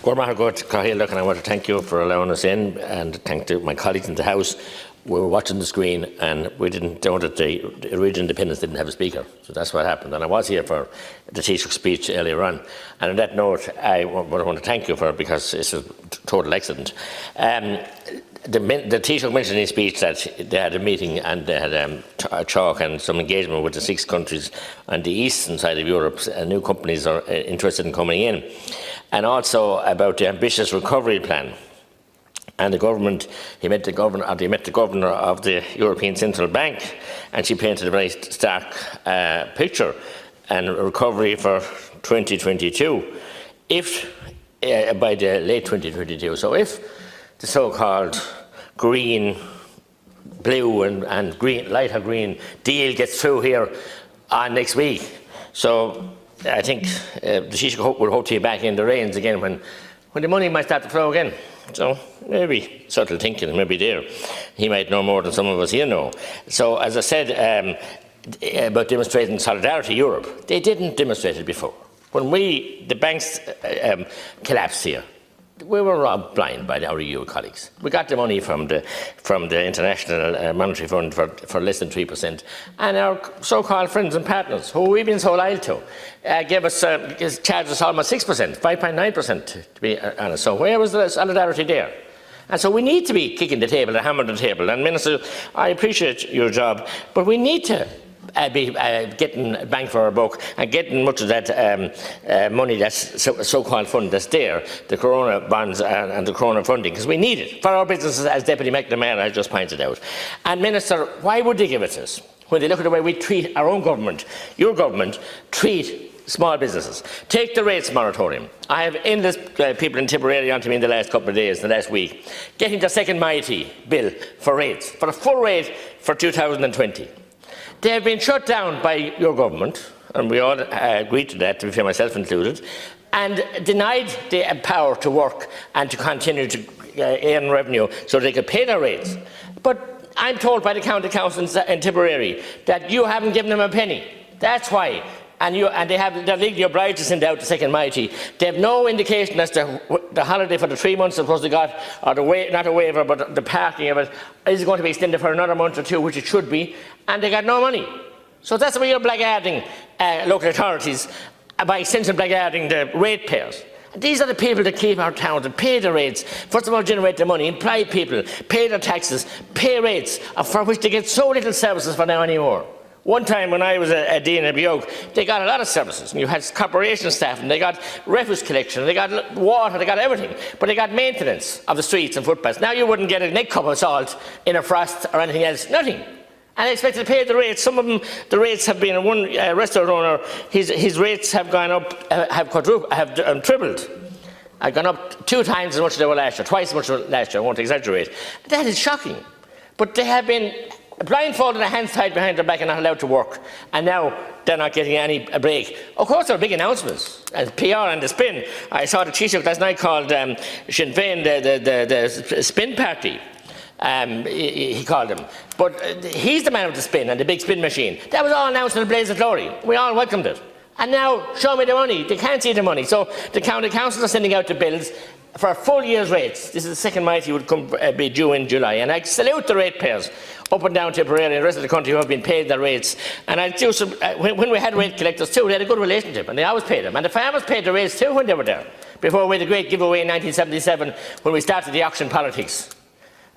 Well, Margaret Cahill, and I want to thank you for allowing us in, and thank my colleagues in the House. We were watching the screen and we didn't know that the Regional Independents didn't have a speaker. So that's what happened. And I was here for the Taoiseach's speech earlier on. And on that note, I want to thank you for it because it's a total accident. The Taoiseach mentioned in his speech that they had a meeting and they had a talk and some engagement with the 6 countries on the eastern side of Europe. New companies are interested in coming in. And also about the ambitious recovery plan. And the government, he met the governor of the European Central Bank, and she painted a very stark picture and recovery for 2022, if by the late 2022. So if the so-called green, blue and green, lighter green deal gets through here next week, so I think the Taoiseach will hope to be back in the reins again when the money might start to flow again. So maybe subtle thinking may be there. He might know more than some of us here know. So as I said about demonstrating solidarity Europe, they didn't demonstrate it before. When the banks collapsed here, we were robbed blind by our EU colleagues. We got the money from the International Monetary Fund for less than 3%, and our so-called friends and partners, who we've been so loyal to, gave us charged us almost 6%, 5.9% to be honest. So where was the solidarity there? And so we need to be kicking the table and hammering the table. And Minister, I appreciate your job, but we need to be getting bang for our buck and getting much of that money, that's so-called fund that's there, the Corona bonds and the Corona funding, because we need it for our businesses, as Deputy McNamara just pointed out. And Minister, why would they give it to us when they look at the way we treat our own government, your government, treat small businesses? Take the rates moratorium. I have endless people in Tipperary on to me in the last couple of days, the last week, getting the second mighty bill for rates, for a full rate for 2020. They have been shut down by your government, and we all agreed to that, to be fair, myself included, and denied the power to work and to continue to earn revenue so they could pay their rates. But I'm told by the county councils in Tipperary that you haven't given them a penny. That's why. And they're legally obliged to send out the second mighty. They have no indication as to the holiday for the 3 months they're supposed to got, or not a waiver, but the parking of it, is going to be extended for another month or two, which it should be, and they got no money. So that's why you're blackguarding local authorities by extension blackguarding the ratepayers. These are the people that keep our towns and pay the rates. First of all, generate the money, employ people, pay their taxes, pay rates, for which they get so little services for now anymore. One time when I was a dean at Bioke, they got a lot of services. And you had corporation staff, and they got refuse collection, they got water, they got everything. But they got maintenance of the streets and footpaths. Now you wouldn't get a neck cup of salt in a frost or anything else, nothing. And they expected to pay the rates. Some of them, the rates have been, one restaurant owner, his rates have gone up, have tripled. Have gone up 2 times as much as they were last year, twice as much as last year, I won't exaggerate. That is shocking. But they have been blindfolded and hands tied behind their back and not allowed to work, and now they're not getting any break. Of course, there are big announcements, and PR and the spin. I saw the Taoiseach last night called Sinn Féin the spin party. He called him. But he's the man with the spin and the big spin machine. That was all announced in a blaze of glory. We all welcomed it. And now, show me the money. They can't see the money. So the county councils are sending out the bills for a full year's rates. This is the second mighty would be due in July. And I salute the ratepayers up and down Tipperary and the rest of the country who have been paid their rates. And I do some, when we had rate collectors too, they had a good relationship, and they always paid them. And the farmers paid the rates too when they were there, before we had the great giveaway in 1977 when we started the auction politics.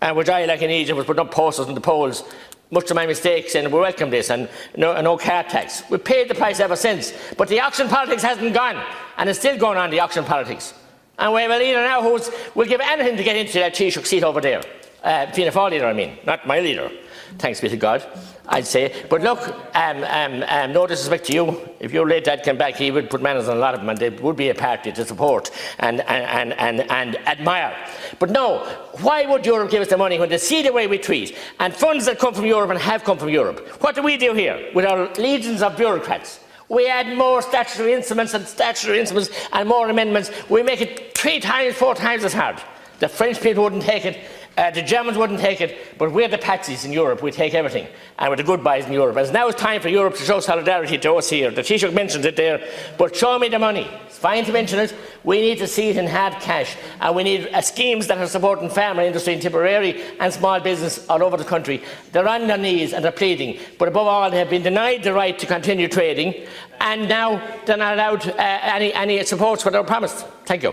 And which I, like in Egypt, was putting up posters in the polls, much to my mistake, saying we welcome this and no car tax. We paid the price ever since. But the auction politics hasn't gone, and it's still going on, the auction politics. And we have a leader now who will give anything to get into that Taoiseach seat over there. Fianna Fáil leader, I mean, not my leader. Thanks be to God, I'd say. But look, no disrespect to you. If your late dad came back, he would put manners on a lot of them, and there would be a party to support and admire. But no, why would Europe give us the money when they see the way we treat, and funds that come from Europe and have come from Europe? What do we do here with our legions of bureaucrats? We add more statutory instruments and more amendments. We make it 3 times, 4 times as hard. The French people wouldn't take it. The Germans wouldn't take it, but we're the patsies in Europe. We take everything, and we're the good boys in Europe. And now it's time for Europe to show solidarity to us here. The Taoiseach mentioned it there, but show me the money. It's fine to mention it. We need to see it in hard cash, and we need schemes that are supporting farmer industry in Tipperary and small business all over the country. They're on their knees and they're pleading, but above all, they have been denied the right to continue trading, and now they're not allowed any supports what they were promised. Thank you.